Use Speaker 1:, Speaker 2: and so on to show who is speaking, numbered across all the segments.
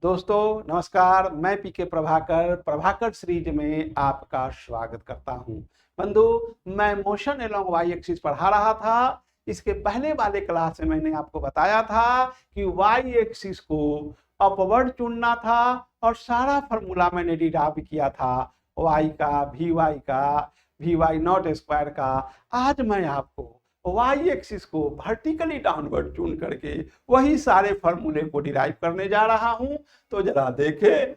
Speaker 1: दोस्तों नमस्कार, मैं पीके प्रभाकर सीरीज में आपका स्वागत करता हूं। बंधु, मैं मोशन एलोंग वाई एक्सिस पढ़ा रहा था। इसके पहले वाले क्लास में मैंने आपको बताया था कि वाई एक्सिस को अपवर्ड चुनना था और सारा फॉर्मूला मैंने डिराइव किया था वाई का, वी वाई नॉट स्क्वायर का। आज मैं आपको वाई एक्सिस को वर्टिकली डाउनवर्ड चुन करके वही सारे फॉर्मूले को डिराइव करने जा रहा हूं। तो जरा देखें,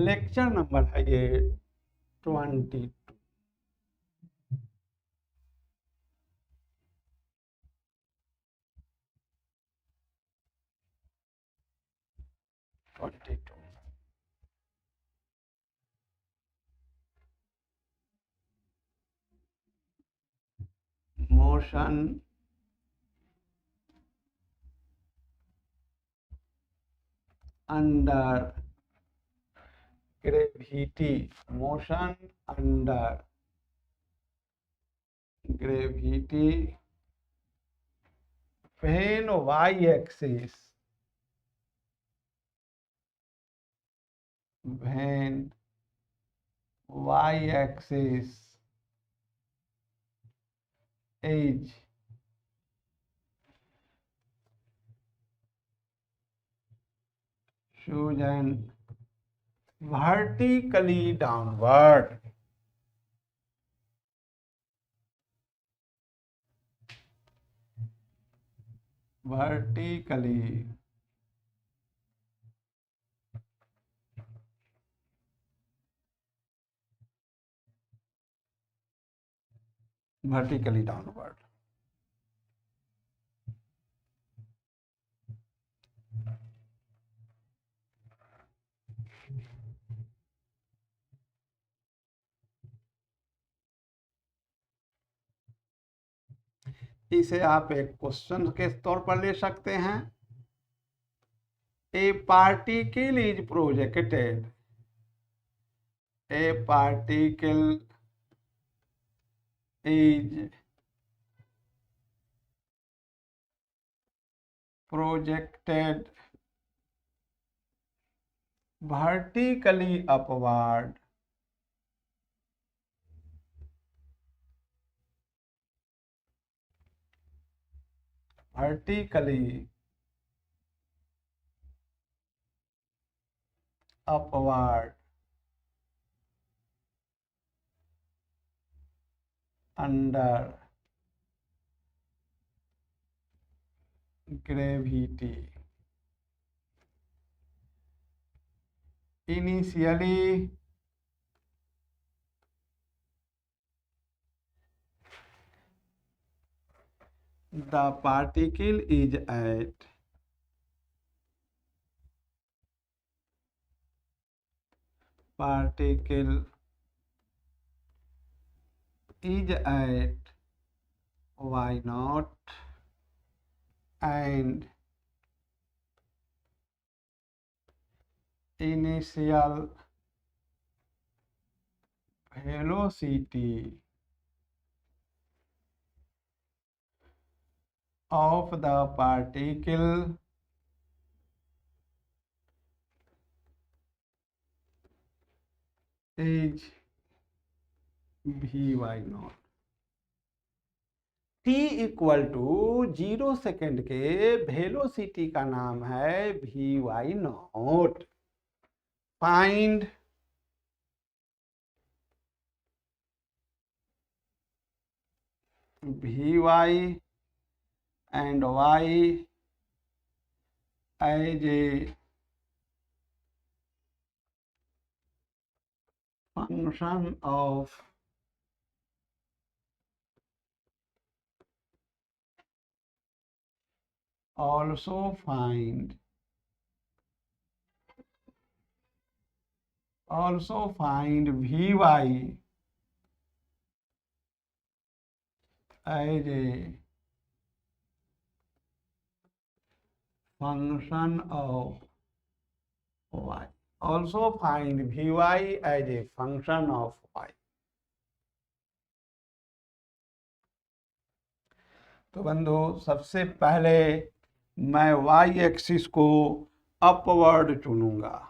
Speaker 1: लेक्चर नंबर है ये 22। Motion under gravity, motion under gravity when y-axis, when y-axis is chosen vertically downward, vertically downward। इसे आप एक क्वेश्चन के तौर पर ले सकते हैं। ए particle is projected, A particle is projected vertically upward, vertically upward under gravity। Initially the particle is at y naught and initial velocity of the particle is vy naught। t equal to 0 second के velocity का नाम है V Y naught. Find V Y and Y as a function of also find Vy as a function of y, also find Vy as a function of y। तो बंधु, सबसे पहले मैं y axis को upward चुनूंगा,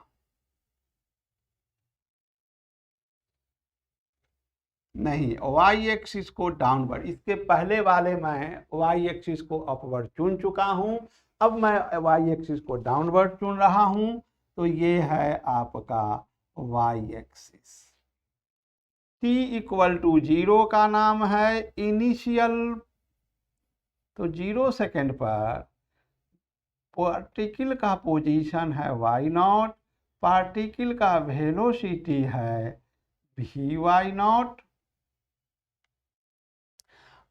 Speaker 1: नहीं Y axis को downward. इसके पहले वाले मैं वाई एक्सिस को अपवर्ड चुन चुका हूं, अब मैं वाई एक्सिस को डाउनवर्ड चुन रहा हूं। तो ये है आपका Y axis. t equal to 0 का नाम है इनिशियल, तो 0 सेकेंड पर पार्टिकल का पोजीशन है y0, पार्टिकल का वेलोसिटी है vy0।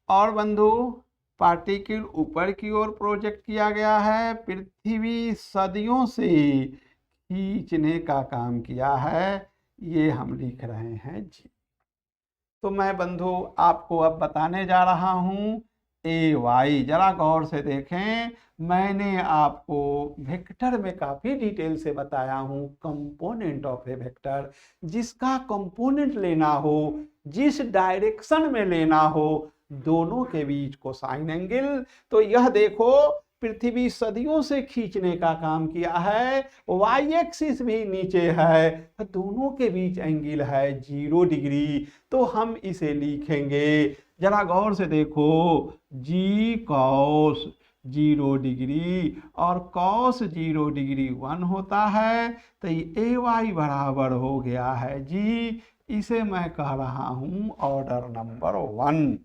Speaker 1: और बंधु पार्टिकल ऊपर की ओर प्रोजेक्ट किया गया है, पृथ्वी सदियों से खींचने का काम किया है, ये हम लिख रहे हैं जी। तो मैं बंधु आपको अब बताने जा रहा हूं ए वाई। जरा गौर से देखें, मैंने आपको वेक्टर में काफी डिटेल से बताया हूं कंपोनेंट ऑफ ए वेक्टर। जिसका कंपोनेंट लेना हो, जिस डायरेक्शन में लेना हो, दोनों के बीच कोसाइन एंगल। तो यह देखो पृथ्वी सदियों से खींचने का काम किया है, वाई एक्सिस भी नीचे है, तो दोनों के बीच एंगल है 0 डिग्री। तो हम इसे लिखेंगे, जरा गौर से देखो, जी कॉस 0 डिग्री और कॉस 0 डिग्री 1 होता है। तो ए वाई बराबर हो गया है जी, इसे मैं कह रहा हूं ऑर्डर नंबर 1।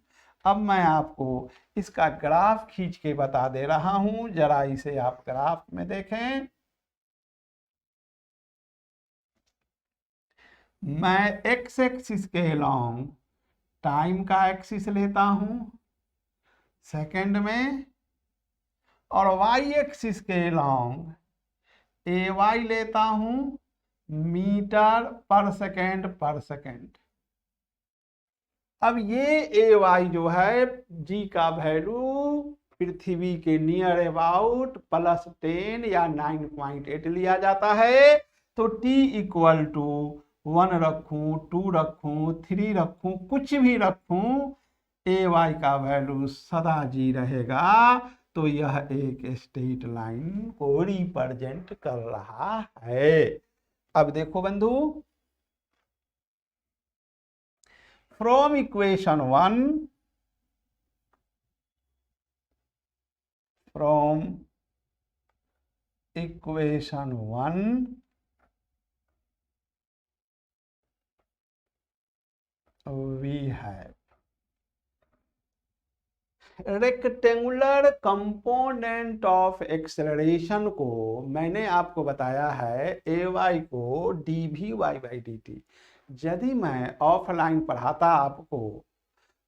Speaker 1: अब मैं आपको इसका ग्राफ खींच के बता दे रहा हूं, जरा इसे आप ग्राफ में देखें। मैं एक्स एक्सिस के लॉन्ग टाइम का एक्सिस लेता हूं सेकंड में, और वाई एक्सिस के लॉन्ग ए वाई लेता हूं मीटर पर सेकंड। अब ये ए वाई जो है, जी का वैल्यू पृथ्वी के नियर अबाउट +10 या 9.8 लिया जाता है। तो t इक्वल टू 1 रखूं, 2 रखूं, 3 रखूं, कुछ भी रखूं, ए वाई का वैल्यू सदा जी रहेगा। तो यह एक स्ट्रेट लाइन को रिप्रेजेंट कर रहा है। अब देखो बंधु, from equation 1, from equation 1 we have rectangular component of acceleration को मैंने आपको बताया है ए वाई को D V Y by D T. यदि मैं ऑफलाइन पढ़ाता आपको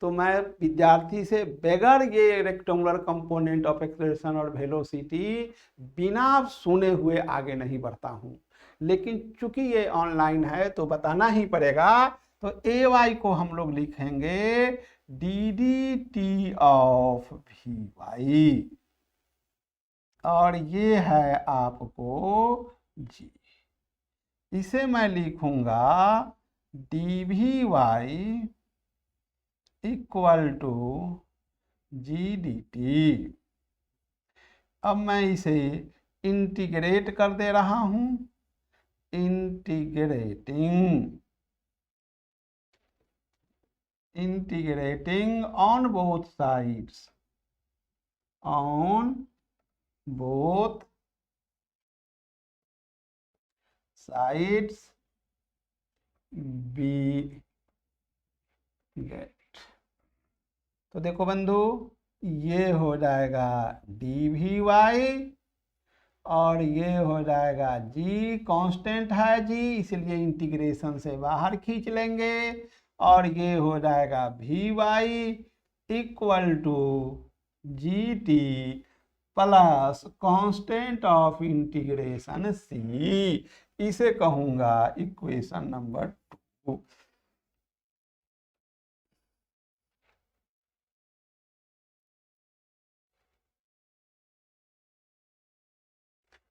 Speaker 1: तो मैं विद्यार्थी से बगैर ये रेक्टेंगुलर कंपोनेंट ऑफ एक्सेलरेशन और वेलोसिटी बिना सुने हुए आगे नहीं बढ़ता हूँ, लेकिन चूंकि ये ऑनलाइन है तो बताना ही पड़ेगा। तो ए वाई को हम लोग लिखेंगे D D T of V Y, और ये है आपको जी। इसे मैं लिखूंगा D V Y equal to G D T. अब मैं इसे इंटीग्रेट कर दे रहा हूं, integrating on both sides, we get. तो देखो बंधु, ये हो जाएगा डी वी वाई और ये हो जाएगा जी, कांस्टेंट है जी इसलिए इंटीग्रेशन से बाहर खींच लेंगे, और ये हो जाएगा V Y equal to G T plus constant of integration C. इसे कहूंगा इक्वेशन नंबर 2।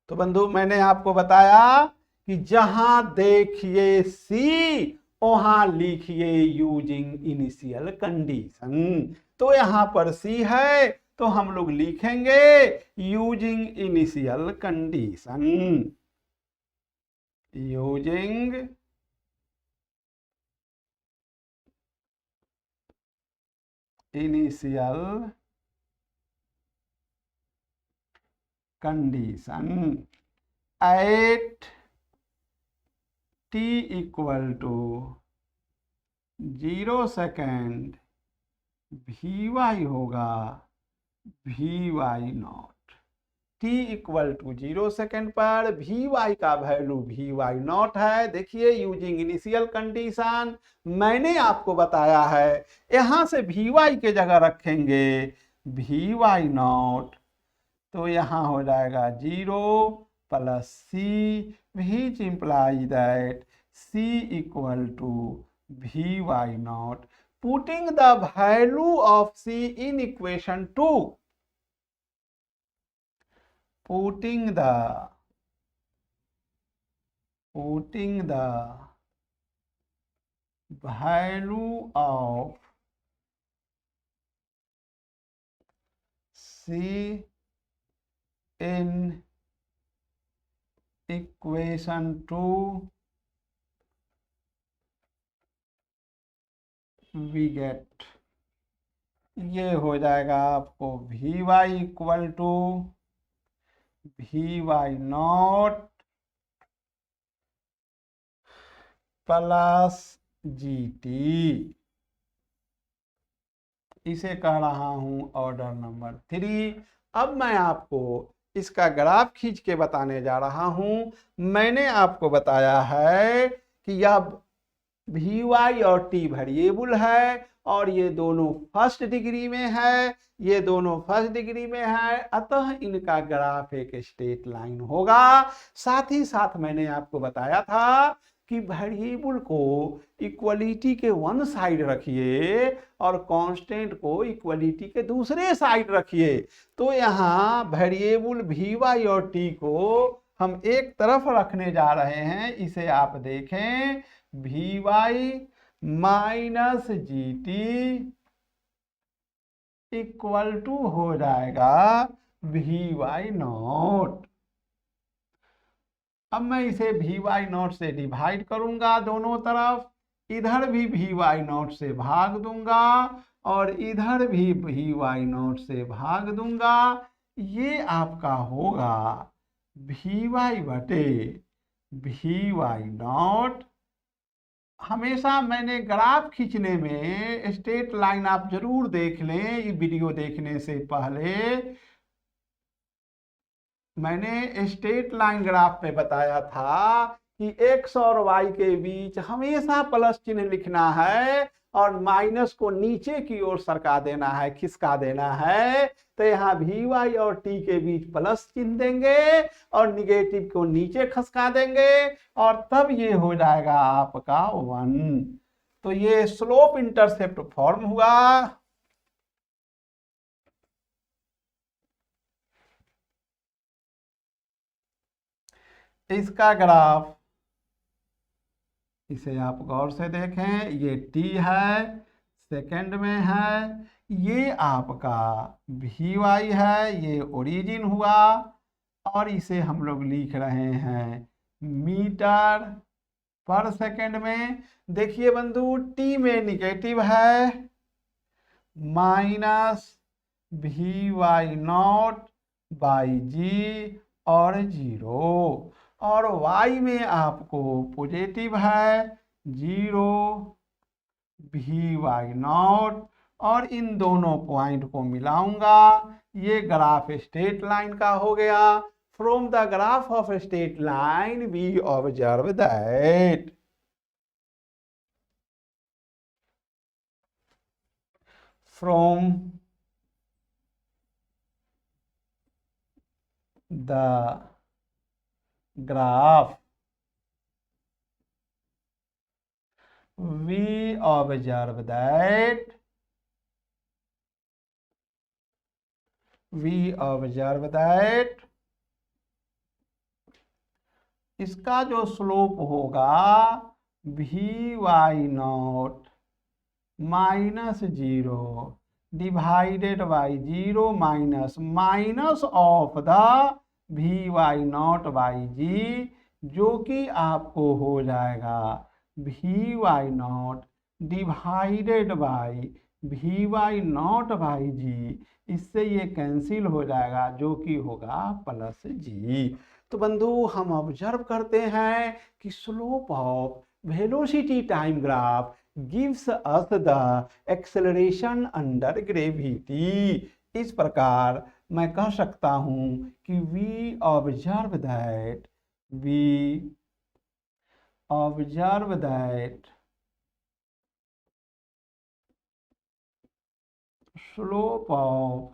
Speaker 1: तो बंधु मैंने आपको बताया कि जहां देखिए सी वहां लिखिए यूजिंग इनिशियल कंडीशन। तो यहां पर सी है तो हम लोग लिखेंगे using initial condition, using initial condition at t equal to 0 second Vy होगा Vy naught. t equal to 0 second पर Vy का वैल्यू Vy नॉट है। देखिए यूजिंग इनिशियल कंडीशन मैंने आपको बताया है, यहां से Vy के जगह रखेंगे Vy नॉट, तो यहां हो जाएगा 0 plus c, which implies that c equal to Vy naught. Putting the value of c in equation 2, putting the value of c in equation 2 we get, ये हो जाएगा आपको Vy equal to Vy not plus GT। इसे कह रहा हूं order number 3। अब मैं आपको इसका ग्राफ खींच के बताने जा रहा हूं। मैंने आपको बताया है कि यह Vy और t वेरिएबल है और ये दोनों फर्स्ट डिग्री में है, ये दोनों फर्स्ट डिग्री में है, अतः इनका ग्राफ एक स्ट्रेट लाइन होगा। साथ ही साथ मैंने आपको बताया था कि वेरिएबल को इक्वलिटी के वन साइड रखिए और कांस्टेंट को इक्वलिटी के दूसरे साइड रखिए। तो यहाँ वेरिएबल Vy और t को हम एक तरफ रखने जा रहे हैं। इसे आप देखें, Vy minus GT equal to हो जाएगा Vy नॉट। अब मैं इसे Vy नॉट से डिवाइड करूंगा दोनों तरफ, इधर भी Vy नॉट से भाग दूंगा और इधर भी Vy नॉट से भाग दूंगा। ये आपका होगा Vy बटे Vy नॉट। हमेशा मैंने ग्राफ खींचने में स्ट्रेट लाइन आप जरूर देख लें, ये वीडियो देखने से पहले मैंने स्ट्रेट लाइन ग्राफ पे बताया था कि x और y के बीच हमेशा प्लस चिन्ह लिखना है और माइनस को नीचे की ओर सरका देना है, खिसका देना है। तो यहाँ Vy और t के बीच प्लस चिन्ह देंगे और निगेटिव को नीचे खसका देंगे और तब ये हो जाएगा आपका 1। तो ये स्लोप इंटरसेप्ट फॉर्म हुआ। इसका ग्राफ, इसे आप गौर से देखें, ये t है, सेकंड में है, ये आपका Vy है, ये ओरिजिन हुआ और इसे हम लोग लिख रहे हैं मीटर पर सेकंड में। देखिए बंधु, t में निगेटिव है, माइनस Vy नॉट बाई जी और 0, और y में आपको पॉजिटिव है 0 Vy नॉट, और इन दोनों पॉइंट को मिलाऊंगा, ये ग्राफ स्ट्रेट लाइन का हो गया। From the graph of straight line we observe that from the graph we observe that इसका जो स्लोप होगा Vy not minus 0 divided by 0 minus of the V Y not by G, जो कि आपको हो जाएगा V Y not divided by V Y not by G. इससे ये कैंसिल हो जाएगा, जो कि होगा प्लस जी। तो बंधु हम ऑब्जर्व करते हैं कि slope of velocity time graph gives us the acceleration under gravity. इस प्रकार मैं कह सकता हूं कि we observe that slope of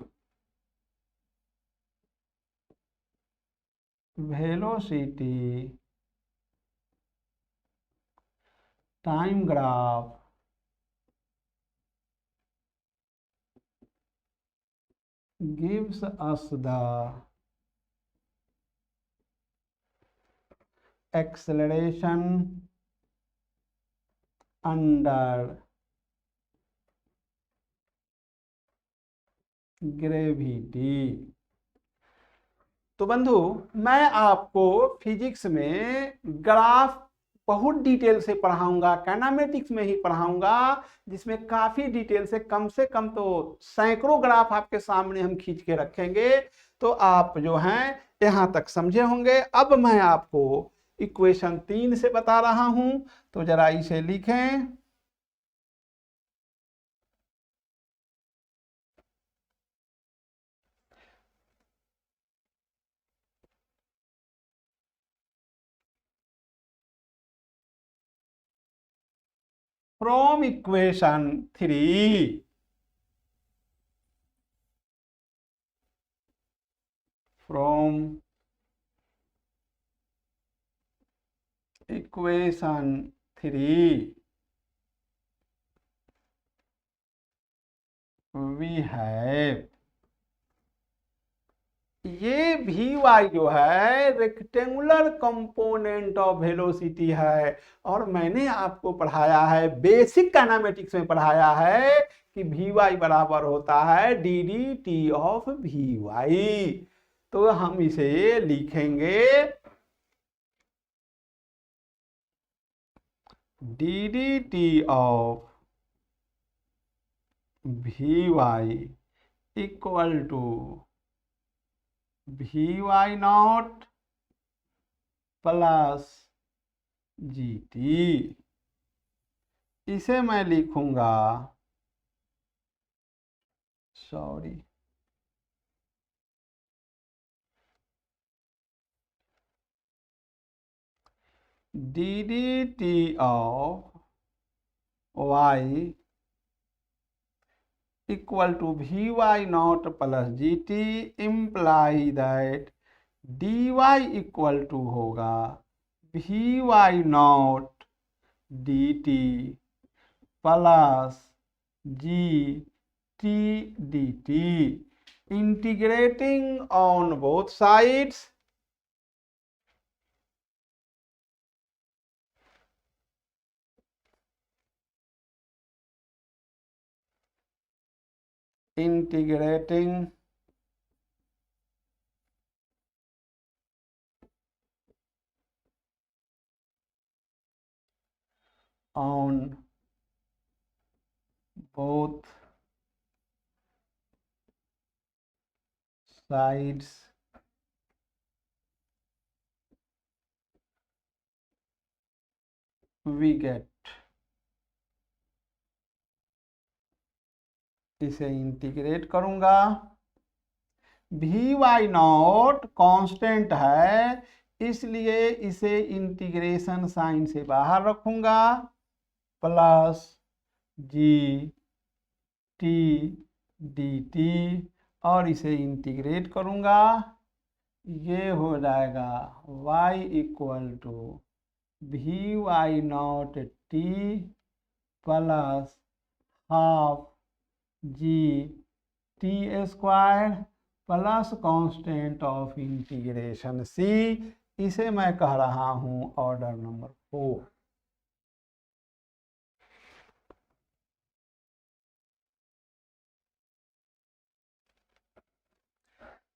Speaker 1: velocity time graph gives us the acceleration under gravity। तो बंधु मैं आपको फिजिक्स में ग्राफ बहुत डिटेल से पढ़ाऊंगा, काइनेमेटिक्स में ही पढ़ाऊंगा, जिसमें काफी डिटेल से कम तो सैकड़ों ग्राफ आपके सामने हम खींच के रखेंगे। तो आप जो हैं यहां तक समझे होंगे। अब मैं आपको इक्वेशन 3 से बता रहा हूं, तो जरा इसे लिखें। From equation 3 from equation 3 we have, ये वी वाई जो है रेक्टेंगुलर कंपोनेंट ऑफ वेलोसिटी है। और मैंने आपको पढ़ाया है, बेसिक काइनेमेटिक्स में पढ़ाया है कि वी वाई बराबर होता है D D T of V Y. तो हम इसे लिखेंगे D D T of V Y equal to V why not plus G T. इसे मैं लिखूंगा, sorry, D D T of Y equal to V why not plus G T imply that D Y equal to होगा we Y not D T plus G T D T. Integrating on both sides, integrating on both sides we get, इसे integrate करूंगा। V Y not constant है, इसलिए इसे integration sign से बाहर रखूंगा, plus G T D T, और इसे इंटीग्रेट करूंगा। ये हो जाएगा y equal to V why not T plus half G T square plus constant of integration C. इसे मैं कह रहा हूं ऑर्डर नंबर 4।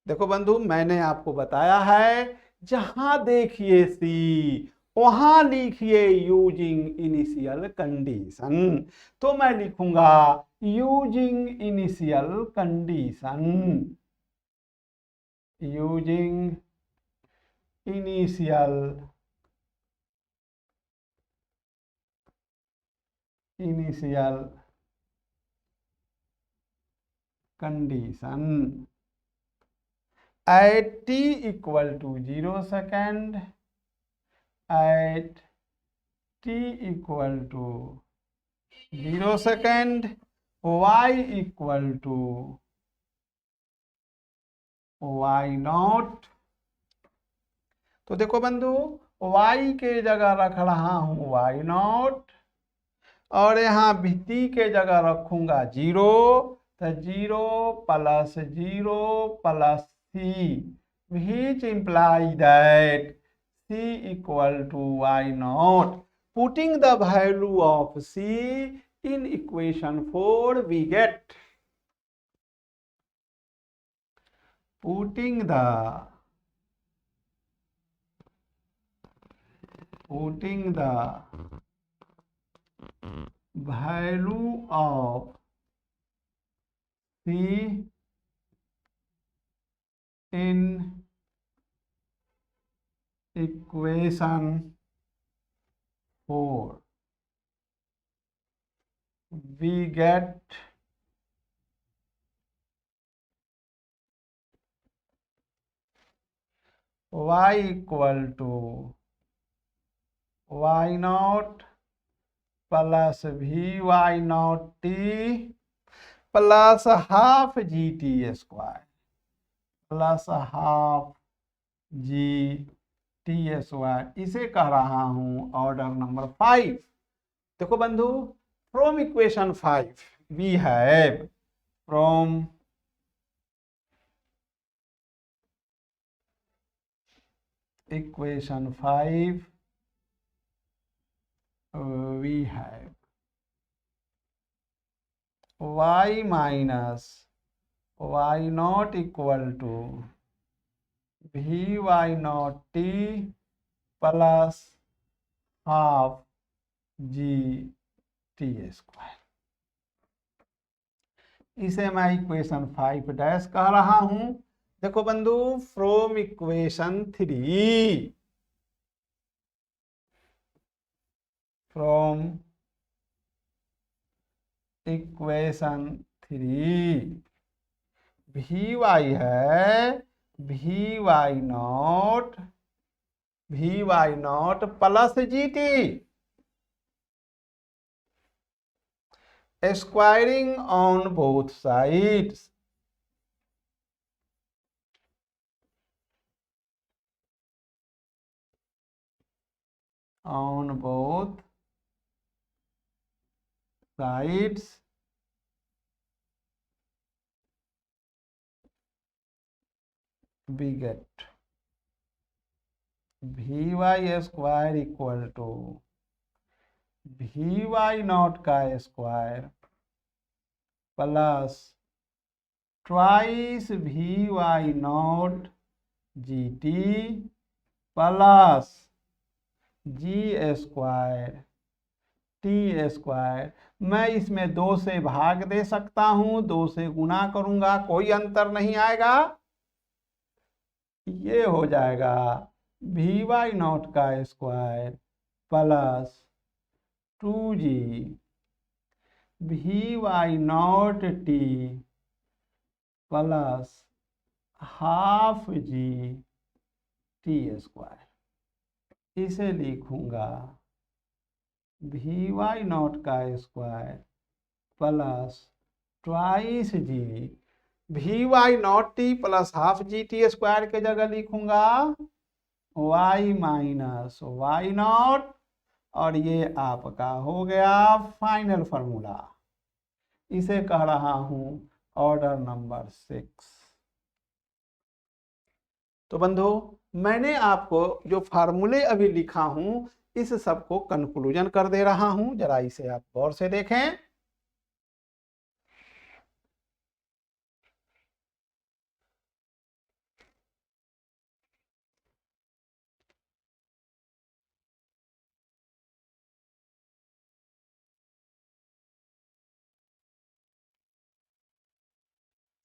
Speaker 1: देखो बंधु, मैंने आपको बताया है जहां देखिए सी वहां लिखिए यूजिंग इनिशियल कंडीशन। तो मैं लिखूंगा using initial condition, using initial condition at t equal to 0 second, at t equal to 0 second, y equal to y not. तो देखो बंधु, y के जगह रख रहा हूं y नॉट, और यहाँ t के जगह रखूंगा 0, तो 0 plus 0 plus c, which imply that c equal to y naught. Putting the value of c in equation 4, we get, putting the value of c in equation 4, we get y equal to y naught plus vy naught t plus half G T square, plus half G T square, इसे कह रहा हूं order number 5। देखो बंधु, from equation 5 we have, from equation 5 we have y minus y naught equal to vy naught t plus half g t square, इसे मैं equation 5 dash कह रहा हूं। देखो बंधु, from equation 3, from equation 3 vy है vy not plus G T, squaring on both sides, on both sides, we get vy square equal to vy not का square plus twice vy not G T plus G square T square. मैं इसमें 2 से भाग दे सकता हूं, 2 से गुना करूंगा, कोई अंतर नहीं आएगा, ये हो जाएगा vy नॉट का square plus 2g vy naught T plus half G T square, इसे लिखूंगा vy नॉट का square plus twice g vy naught T plus half G T square के जगह लिखूंगा y माइनस वाई नॉट, और ये आपका हो गया फाइनल फॉर्मूला, इसे कह रहा हूं ऑर्डर नंबर 6। तो बंधु, मैंने आपको जो फार्मूले अभी लिखा हूं, इस सब को कंक्लूजन कर दे रहा हूं, जरा इसे आप गौर से देखें।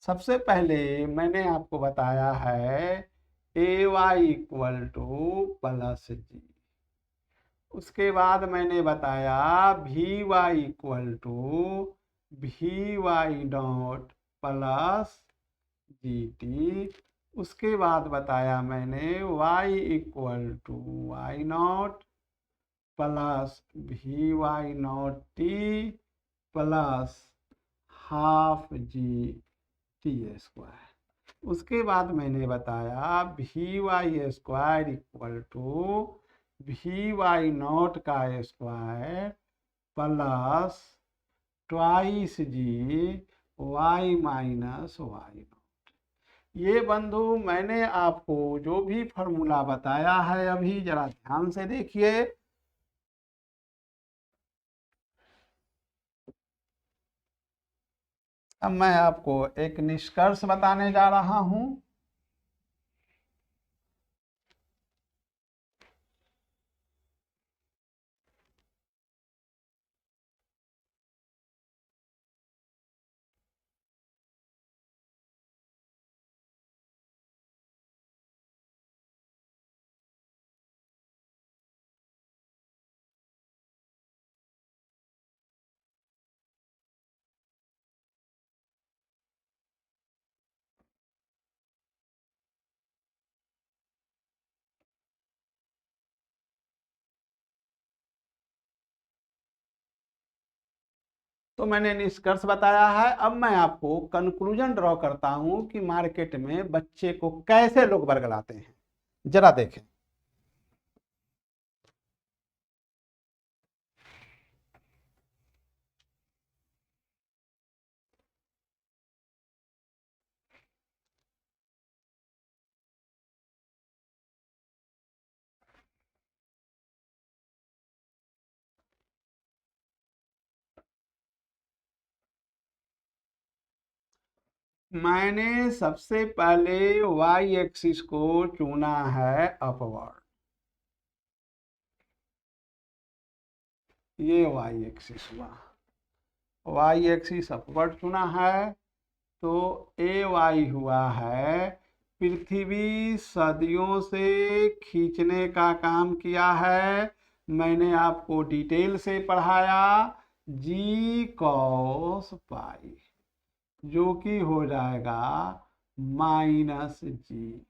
Speaker 1: सबसे पहले मैंने आपको बताया है A Y equal to plus G. उसके बाद मैंने बताया V Y equal to V Y dot plus G T. उसके बाद बताया मैंने y equal to Y not plus भी why not T plus half G T square. उसके बाद मैंने बताया V Y square equal to V why not का square plus twice G Y minus Y not. ये बंधु मैंने आपको जो भी फॉर्मूला बताया है अभी जरा ध्यान से देखिए। अब मैं आपको एक निष्कर्ष बताने जा रहा हूं। तो मैंने निष्कर्ष बताया है। अब मैं आपको कंक्लूजन ड्रॉ करता हूं कि मार्केट में बच्चे को कैसे लोग बरगलाते हैं, जरा देखें। मैंने सबसे पहले y एक्सिस को चुना है अपवर्ड। ये y एक्सिस हुआ, y एक्सिस अपवर्ड चुना है। तो ए वाई हुआ है पृथ्वी सदियों से खींचने का काम किया है। मैंने आपको डिटेल से पढ़ाया जी कॉस पाई, जो कि हो जाएगा माइनस जी।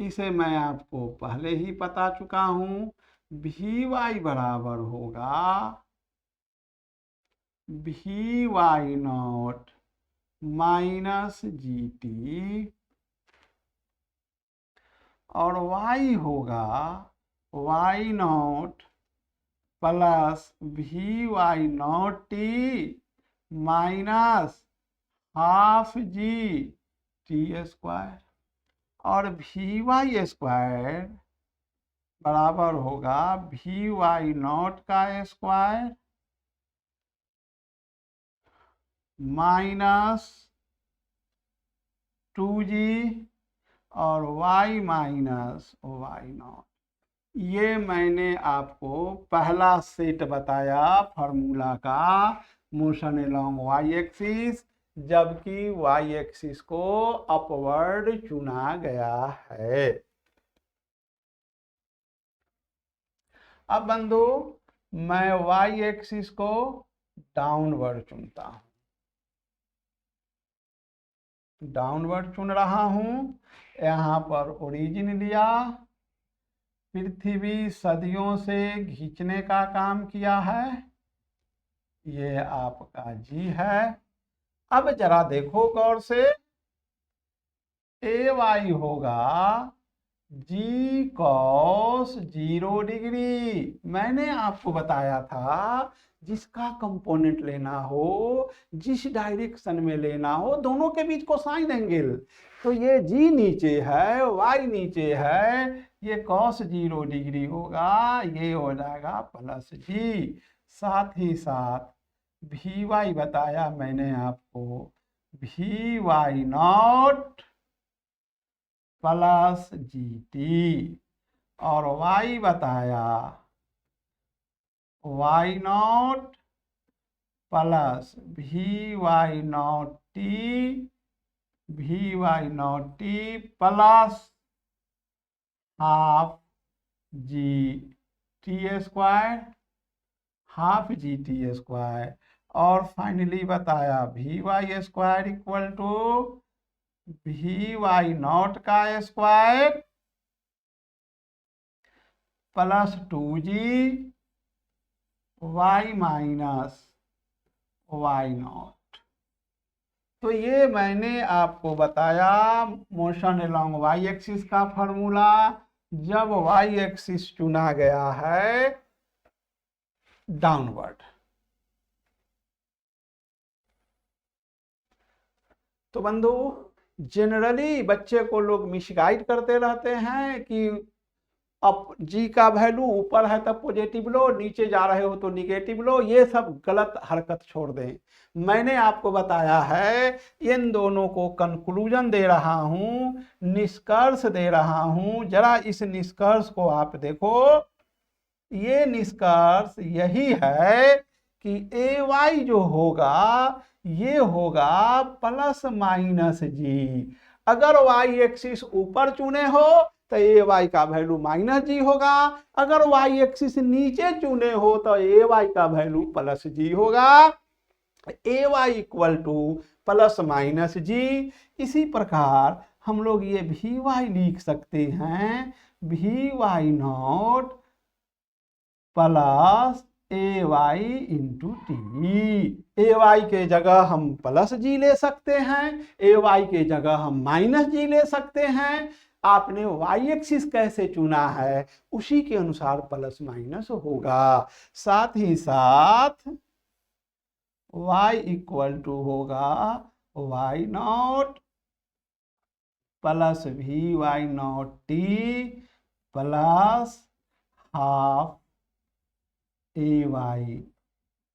Speaker 1: इसे मैं आपको पहले ही बता चुका हूं। भी वाई बराबर होगा v Y naught minus g T, और y होगा वाई नॉट प्लस भी why not t minus half G T square, और भी वाई स्क्वायर बराबर होगा भी वाई नॉट का स्क्वायर माइनस 2g और y माइनस वाई नॉट। ये मैंने आपको पहला सेट बताया फॉर्मूला का, मोशन एलोंग वाई एक्सिस, जबकि वाई एक्सिस को अपवर्ड चुना गया है। अब बंधु मैं वाई एक्सिस को डाउनवर्ड चुनता हूं, डाउनवर्ड चुन रहा हूं। यहां पर ओरिजिन लिया, पृथ्वी सदियों से खींचने का काम किया है, ये आपका जी है। अब जरा देखो गौर से, ए वाई होगा जी कॉस 0 डिग्री। मैंने आपको बताया था जिसका कंपोनेंट लेना हो, जिस डायरेक्शन में लेना हो, दोनों के बीच कोसाइन एंगल। तो ये जी नीचे है, वाई नीचे है, ये कॉस 0 डिग्री होगा, ये हो जाएगा प्लस जी। साथ ही साथ भी वाई बताया मैंने आपको V why not plus G T, और y बताया वाई नॉट प्लस भी why not T V why not T plus half G T square, half G T square, और फाइनली बताया V Y square equal to V why not का square plus 2g Y minus why not. तो ये मैंने आपको बताया motion along Y axis का formula. जब वाई एक्सिस चुना गया है डाउनवर्ड, तो बंधु जनरली बच्चे को लोग मिसगाइड करते रहते हैं कि अब जी का वैल्यू ऊपर है तब पॉजिटिव लो, नीचे जा रहे हो तो निगेटिव लो। ये सब गलत हरकत छोड़ दें। मैंने आपको बताया है, इन दोनों को कंक्लूजन दे रहा हूं, निष्कर्ष दे रहा हूं। जरा इस निष्कर्ष को आप देखो। ये निष्कर्ष यही है कि ए वाई जो होगा ये होगा प्लस माइनस जी। अगर वाई एक्सिस ऊपर चुने हो तो ए वाई का वैल्यू माइनस जी होगा, अगर वाई एक्सिस नीचे चुने हो तो ए वाई का वैल्यू प्लस जी होगा। A Y equal to plus minus g. इसी प्रकार हम लोग ये वी वाई लिख सकते हैं, v why not plus a y into t. A y के जगह हम प्लस जी ले सकते हैं, ए वाई के जगह हम माइनस जी ले सकते हैं। आपने वाई एक्सिस कैसे चुना है उसी के अनुसार प्लस माइनस होगा। साथ ही साथ y इक्वल टू होगा y not plus v why not T plus half a y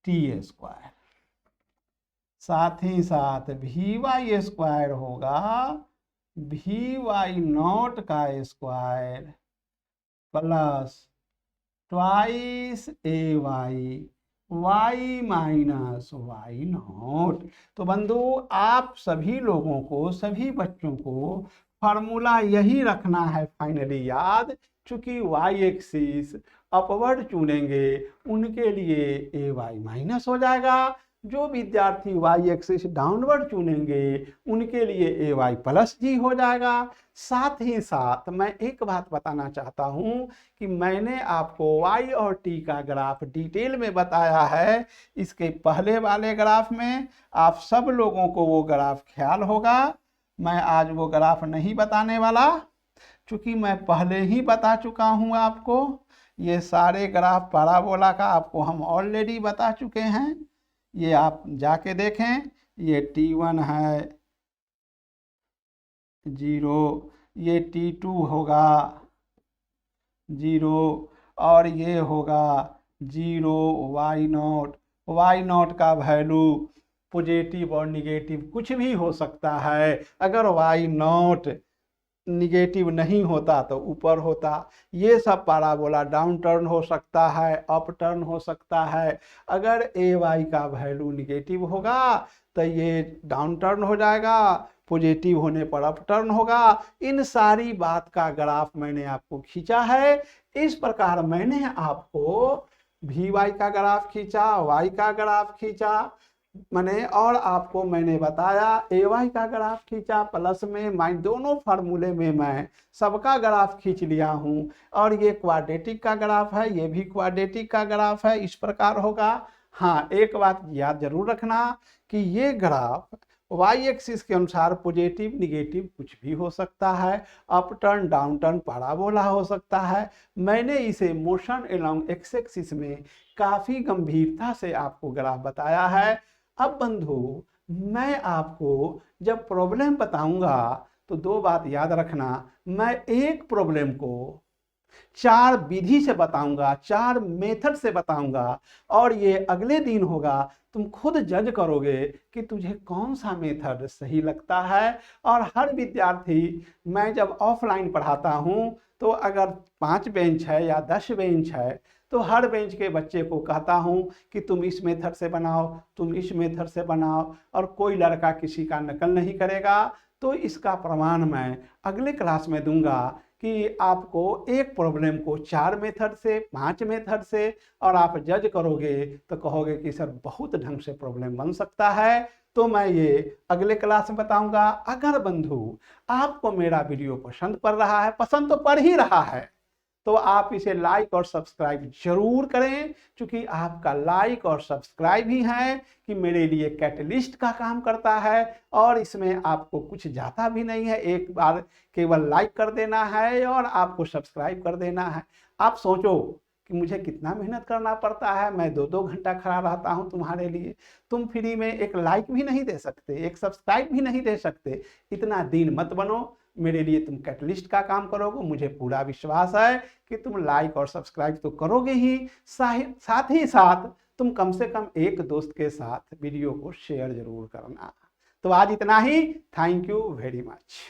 Speaker 1: t square. साथ ही साथ वी वाई स्क्वायर होगा वी वाई नॉट का square plus twice a y y minus why not. तो बंधु आप सभी लोगों को, सभी बच्चों को फार्मूला यही रखना है फाइनली याद। चूंकि वाई एक्सिस अपवर्ड चुनेंगे उनके लिए ए वाई माइनस हो जाएगा, जो विद्यार्थी वाई एक्सिस डाउनवर्ड चुनेंगे उनके लिए ए वाई प्लस जी हो जाएगा। साथ ही साथ मैं एक बात बताना चाहता हूं कि मैंने आपको y और t का ग्राफ डिटेल में बताया है। इसके पहले वाले ग्राफ में आप सब लोगों को वो ग्राफ ख्याल होगा। मैं आज वो ग्राफ नहीं बताने वाला, क्योंकि मैं पहले ही बता चुका हूं आपको। ये सारे ग्राफ पैराबोला का आपको हम ऑलरेडी बता चुके हैं, ये आप जाके देखें। ये T1 है 0, ये T2 होगा 0, और ये होगा 0 वाई नॉट का वैल्यू पॉजिटिव और निगेटिव कुछ भी हो सकता है। अगर वाई नॉट निगेटिव नहीं होता तो ऊपर होता। ये सब पैराबोला डाउन टर्न हो सकता है, अप टर्न हो सकता है। अगर ए वाई का वैल्यू निगेटिव होगा तो ये डाउन टर्न हो जाएगा, पॉजिटिव होने पर अप टर्न होगा। इन सारी बात का ग्राफ मैंने आपको खींचा है। इस प्रकार मैंने आपको वी वाई का ग्राफ खींचा, वाई का ग्राफ खींचा मैंने, और आपको मैंने बताया ए वाई का ग्राफ खींचा, प्लस में माइनस दोनों फार्मूले में मैं सबका ग्राफ खींच लिया हूं। और ये क्वाड्रेटिक का ग्राफ है, ये भी क्वाड्रेटिक का ग्राफ है, इस प्रकार होगा। हाँ, एक बात याद जरूर रखना कि ये ग्राफ वाई एक्सिस के अनुसार पॉजिटिव निगेटिव कुछ भी हो सकता है, up turn down turn parabola हो सकता है। मैंने इसे मोशन अलोंग एक्स एक्सिस में काफ़ी गंभीरता से आपको ग्राफ बताया है। अब बंधु मैं आपको जब प्रॉब्लम बताऊंगा तो दो बात याद रखना, मैं एक प्रॉब्लम को 4 विधि से बताऊंगा, 4 मेथड से बताऊंगा, और ये अगले दिन होगा। तुम खुद जज करोगे कि तुझे कौन सा मेथड सही लगता है। और हर विद्यार्थी, मैं जब ऑफलाइन पढ़ाता हूँ तो अगर 5 बेंच है या 10 बेंच है तो हर बेंच के बच्चे को कहता हूं कि तुम इस मेथड से बनाओ, तुम इस मेथड से बनाओ, और कोई लड़का किसी का नकल नहीं करेगा। तो इसका प्रमाण मैं अगले क्लास में दूंगा कि आपको एक प्रॉब्लम को 4 मेथड से 5 मेथड से, और आप जज करोगे तो कहोगे कि सर बहुत ढंग से प्रॉब्लम बन सकता है। तो मैं ये अगले क्लास में बताऊंगा। अगर बंधु आपको मेरा वीडियो पसंद पड़ रहा है, पसंद तो पड़ ही रहा है, तो आप इसे लाइक और सब्सक्राइब जरूर करें, क्योंकि आपका लाइक और सब्सक्राइब ही है कि मेरे लिए कैटलिस्ट का काम करता है। और इसमें आपको कुछ जाता भी नहीं है, एक बार केवल लाइक कर देना है और आपको सब्सक्राइब कर देना है। आप सोचो कि मुझे कितना मेहनत करना पड़ता है, मैं 2-2 घंटा खड़ा रहता हूं तुम्हारे लिए। तुम फ्री में एक लाइक भी नहीं दे सकते, एक सब्सक्राइब भी नहीं दे सकते। इतना दीन मत बनो, मेरे लिए तुम कैटलिस्ट का काम करोगे, मुझे पूरा विश्वास है कि तुम लाइक और सब्सक्राइब तो करोगे ही, साथ ही साथ तुम कम से कम एक दोस्त के साथ वीडियो को शेयर जरूर करना। तो आज इतना ही। Thank you very much.